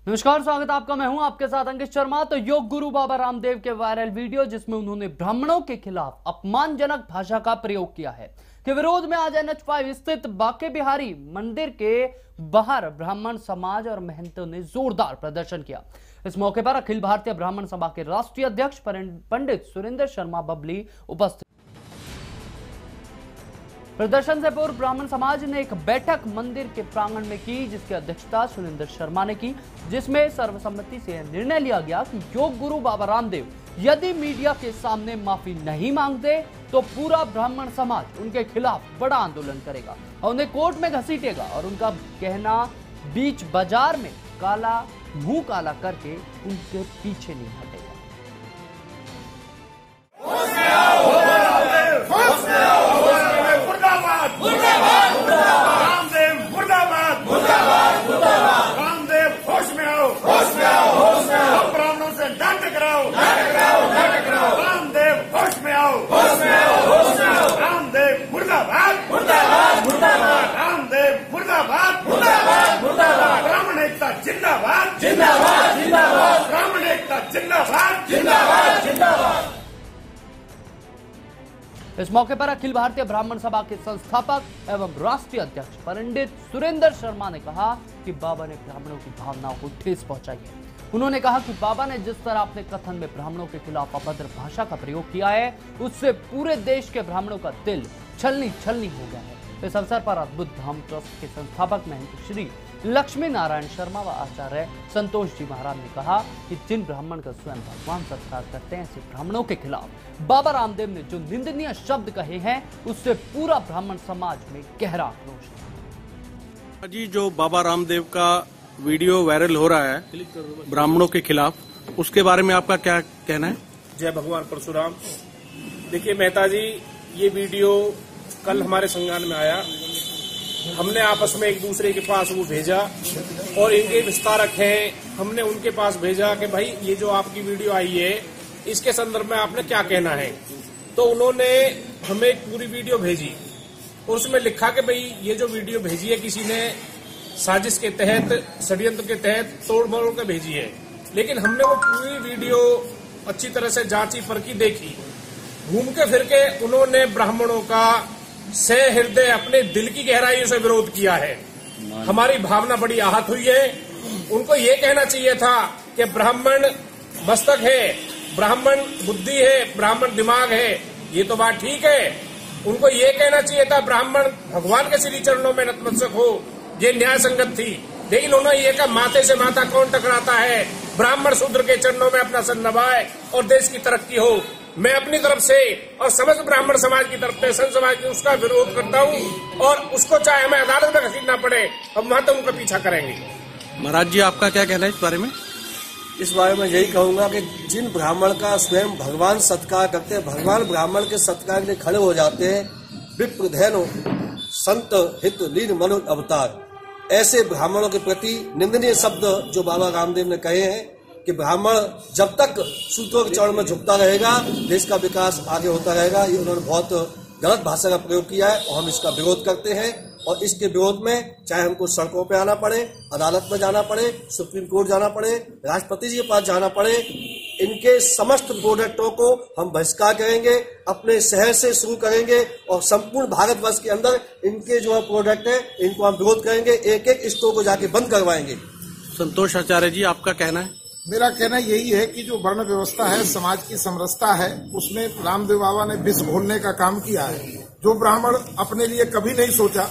नमस्कार, स्वागत है आपका। मैं हूं आपके साथ अंकित शर्मा। तो योग गुरु बाबा रामदेव के वायरल वीडियो जिसमें उन्होंने ब्राह्मणों के खिलाफ अपमानजनक भाषा का प्रयोग किया है के विरोध में आज NH5 स्थित बांके बिहारी मंदिर के बाहर ब्राह्मण समाज और महंतों ने जोरदार प्रदर्शन किया। इस मौके पर अखिल भारतीय ब्राह्मण सभा के राष्ट्रीय अध्यक्ष पंडित सुरेंद्र शर्मा बबली उपस्थित। प्रदर्शन से पूर्व ब्राह्मण समाज ने एक बैठक मंदिर के प्रांगण में की, जिसकी अध्यक्षता सुरेंद्र शर्मा ने की, जिसमें सर्वसम्मति से निर्णय लिया गया कि योग गुरु बाबा रामदेव यदि मीडिया के सामने माफी नहीं मांगते तो पूरा ब्राह्मण समाज उनके खिलाफ बड़ा आंदोलन करेगा और उन्हें कोर्ट में घसीटेगा। और उनका कहना बीच बाजार में काला मुंह काला करके उनके पीछे नहीं हटेगा। जिंदाबाद जिंदाबाद जिंदाबाद ब्राह्मण एकता जिंदाबाद जिंदाबाद जिंदाबाद। इस मौके पर अखिल भारतीय ब्राह्मण सभा के संस्थापक एवं राष्ट्रीय अध्यक्ष पंडित सुरेंद्र शर्मा ने कहा कि बाबा ने ब्राह्मणों की भावनाओं को ठेस पहुंचाई है। उन्होंने कहा कि बाबा ने जिस तरह अपने कथन में ब्राह्मणों के खिलाफ अभद्र भाषा का प्रयोग किया है, उससे पूरे देश के ब्राह्मणों का दिल छलनी छलनी हो गया है। इस अवसर पर अद्भुत धाम ट्रस्ट के संस्थापक महंत श्री लक्ष्मी नारायण शर्मा व आचार्य संतोष जी महाराज ने कहा कि जिन ब्राह्मण का स्वयं भगवान सत्कार करते हैं, ऐसे ब्राह्मणों के खिलाफ बाबा रामदेव ने जो निंदनीय शब्द कहे हैं, उससे पूरा ब्राह्मण समाज में गहरा आक्रोश है। जी, जो बाबा रामदेव का वीडियो वायरल हो रहा है ब्राह्मणों के खिलाफ, उसके बारे में आपका क्या कहना है? जय भगवान परशुराम। देखिए मेहता जी, ये वीडियो कल हमारे संज्ञान में आया। हमने आपस में एक दूसरे के पास वो भेजा और इनके विस्तारक हैं, हमने उनके पास भेजा कि भाई ये जो आपकी वीडियो आई है इसके संदर्भ में आपने क्या कहना है। तो उन्होंने हमें एक पूरी वीडियो भेजी और उसमें लिखा कि भाई ये जो वीडियो भेजी है किसी ने साजिश के तहत, षड्यंत्र के तहत तोड़ मरोड़ के भेजी है। लेकिन हमने वो पूरी वीडियो अच्छी तरह से जांची परखी, देखी। घूम के फिर के उन्होंने ब्राह्मणों का सहृदय अपने दिल की गहराइयों से विरोध किया है। हमारी भावना बड़ी आहत हुई है। उनको ये कहना चाहिए था कि ब्राह्मण मस्तक है, ब्राह्मण बुद्धि है, ब्राह्मण दिमाग है, ये तो बात ठीक है। उनको ये कहना चाहिए था ब्राह्मण भगवान के श्री चरणों में नतमस्तक हो, ये न्याय संगत थी। लेकिन उन्होंने ये कहा माथे से माथा कौन टकराता है, ब्राह्मण शूद्र के चरणों में अपना सर नवाए और देश की तरक्की हो। मैं अपनी तरफ से और समस्त ब्राह्मण समाज की तरफ से, संत समाज की, उसका विरोध करता हूँ और उसको चाहे हमें अदालत में घसीटना पड़े, हम वहां तक उनका पीछा करेंगे। महाराज जी, आपका क्या कहना है इस बारे में? इस बारे में यही कहूंगा कि जिन ब्राह्मण का स्वयं भगवान सत्कार करते हैं, भगवान ब्राह्मण के सत्कार के लिए खड़े हो जाते हैं, विप्र धैनो संत हित लीन मनो अवतार, ऐसे ब्राह्मणों के प्रति निंदनीय शब्द जो बाबा रामदेव ने कहे हैं कि ब्राह्मण जब तक सूत्रों के चरण में झुकता रहेगा, देश का विकास आगे होता रहेगा, ये उन्होंने बहुत गलत भाषा का प्रयोग किया है और हम इसका विरोध करते हैं। और इसके विरोध में चाहे हमको सड़कों पे आना पड़े, अदालत में जाना पड़े, सुप्रीम कोर्ट जाना पड़े, राष्ट्रपति जी के पास जाना पड़े, इनके समस्त प्रोडक्टों को हम बहिष्कार करेंगे, अपने शहर से शुरू करेंगे और संपूर्ण भारतवर्ष के अंदर इनके जो है प्रोडक्ट है, इनको हम विरोध करेंगे, एक एक स्टोर को जाके बंद करवाएंगे। संतोष आचार्य जी, आपका कहना है? मेरा कहना यही है कि जो वर्ण व्यवस्था है, समाज की समरसता है, उसमें रामदेव बाबा ने विष घोलने का काम किया है। जो ब्राह्मण अपने लिए कभी नहीं सोचा,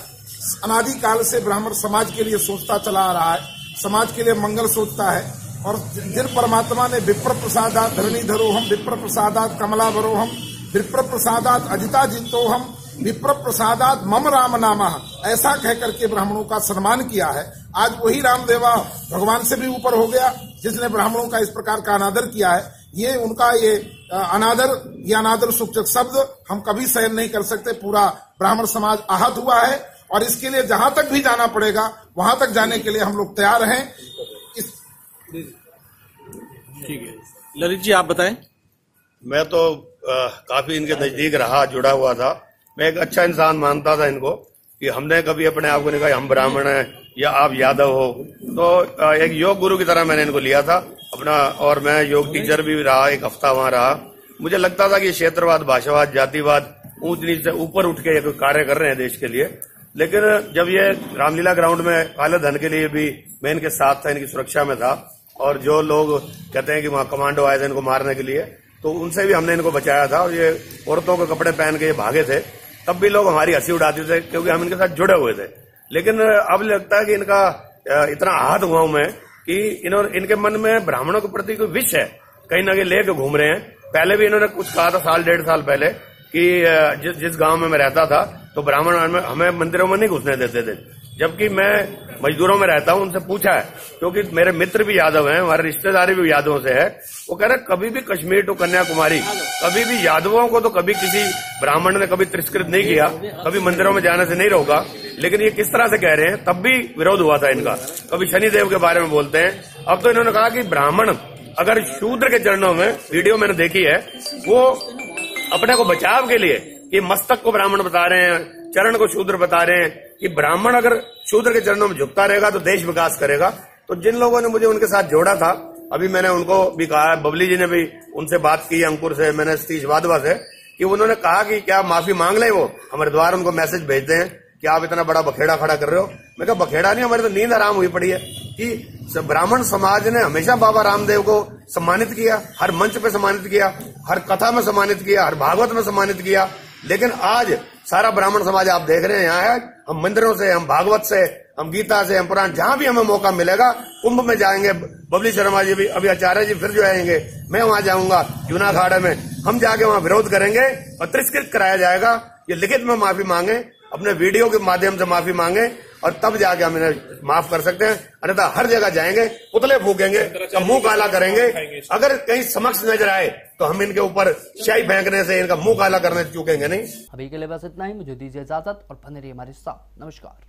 अनादिकाल से ब्राह्मण समाज के लिए सोचता चला आ रहा है, समाज के लिए मंगल सोचता है। और जिन परमात्मा ने विप्र प्रसादात धरणीधरोहम, विप्र प्रसादात कमलावरोहम, विप्र प्रसादात अजिता जितोहम, विप्र प्रसादात मम राम नामा, ऐसा कह करके ब्राह्मणों का सम्मान किया है। आज वही रामदेवा भगवान से भी ऊपर हो गया, जिसने ब्राह्मणों का इस प्रकार का अनादर किया है। ये उनका ये अनादर सूचक शब्द हम कभी सहन नहीं कर सकते। पूरा ब्राह्मण समाज आहत हुआ है और इसके लिए जहां तक भी जाना पड़ेगा वहां तक जाने के लिए हम लोग तैयार हैं। ठीक है, ललित जी आप बताएं। मैं तो काफी इनके नजदीक रहा, जुड़ा हुआ था। मैं एक अच्छा इंसान मानता था इनको, कि हमने कभी अपने आप को नहीं कहा हम ब्राह्मण हैं या आप यादव हो, तो एक योग गुरु की तरह मैंने इनको लिया था अपना, और मैं योग टीचर भी रहा, एक हफ्ता वहां रहा। मुझे लगता था कि क्षेत्रवाद, भाषावाद, जातिवाद ऊंच नीच से ऊपर उठ के कोई कार्य कर रहे हैं देश के लिए। लेकिन जब ये रामलीला ग्राउंड में काले धन के लिए भी मैं इनके साथ था, इनकी सुरक्षा में था, और जो लोग कहते हैं कि वहां कमांडो आए थे इनको मारने के लिए, तो उनसे भी हमने इनको बचाया था। और ये औरतों के कपड़े पहन के ये भागे थे, तब भी लोग हमारी हंसी उड़ाते थे क्योंकि हम इनके साथ जुड़े हुए थे। लेकिन अब लगता है कि इनका इतना आहत हुआ हूं मैं कि इनके मन में ब्राह्मणों के प्रति कोई विष है, कहीं ना कहीं लेके घूम रहे हैं। पहले भी इन्होंने कुछ कहा था 1.5 साल पहले कि जिस गांव में मैं रहता था तो ब्राह्मण हमें मंदिरों में नहीं घुसने देते थे, जबकि मैं मजदूरों में रहता हूं। उनसे पूछा है, क्योंकि मेरे मित्र भी यादव हैं, हमारे रिश्तेदारी भी यादवों से है। वो कह रहे कभी भी कश्मीर टू कन्याकुमारी, कभी भी यादवों को तो कभी किसी ब्राह्मण ने कभी तिरस्कृत नहीं किया, कभी मंदिरों में जाने से नहीं रोका। लेकिन ये किस तरह से कह रहे हैं, तब भी विरोध हुआ था इनका। कभी शनिदेव के बारे में बोलते हैं, अब तो इन्होंने कहा कि ब्राह्मण अगर शूद्र के चरणों में, वीडियो मैंने देखी है, वो अपने को बचाव के लिए ये मस्तक को ब्राह्मण बता रहे हैं, चरण को शूद्र बता रहे हैं कि ब्राह्मण अगर शूद्र के चरणों में झुकता रहेगा तो देश विकास करेगा। तो जिन लोगों ने मुझे उनके साथ जोड़ा था, अभी मैंने उनको भी कहा है, बबली जी ने भी उनसे बात की, अंकुर से, मैंने सतीश वाधवा से, कि उन्होंने कहा कि क्या माफी मांग ले। वो हमारे द्वार उनको मैसेज भेजते हैं कि आप इतना बड़ा बखेड़ा खड़ा कर रहे हो। मैं कहा बखेड़ा नहीं, हमारी तो नींद आराम हुई पड़ी है कि ब्राह्मण समाज ने हमेशा बाबा रामदेव को सम्मानित किया, हर मंच पे सम्मानित किया, हर कथा में सम्मानित किया, हर भागवत में सम्मानित किया। लेकिन आज सारा ब्राह्मण समाज आप देख रहे हैं यहाँ है, हम मंदिरों से, हम भागवत से, हम गीता से, हम पुराण, जहां भी हमें मौका मिलेगा कुंभ में जाएंगे। बबली शर्मा जी भी, अभी आचार्य जी फिर जो आएंगे, मैं वहां जाऊंगा जूना अखाड़ा में, हम जाके वहां विरोध करेंगे और तिरस्कृत कराया जाएगा। ये लिखित में माफी मांगे, अपने वीडियो के माध्यम से माफी मांगे, और तब जाके हम इन्हें माफ कर सकते हैं। अन्यथा हर जगह जाएंगे, पुतले फूकेंगे, मुंह काला करेंगे। अगर कहीं समक्ष नजर आए तो हम इनके ऊपर शाही फेंकने से, इनका मुंह काला करने से चूकेंगे नहीं। अभी के लिए बस इतना ही। मुझे दीजिए इजाजत और बने रहिए हमारे साथ। नमस्कार।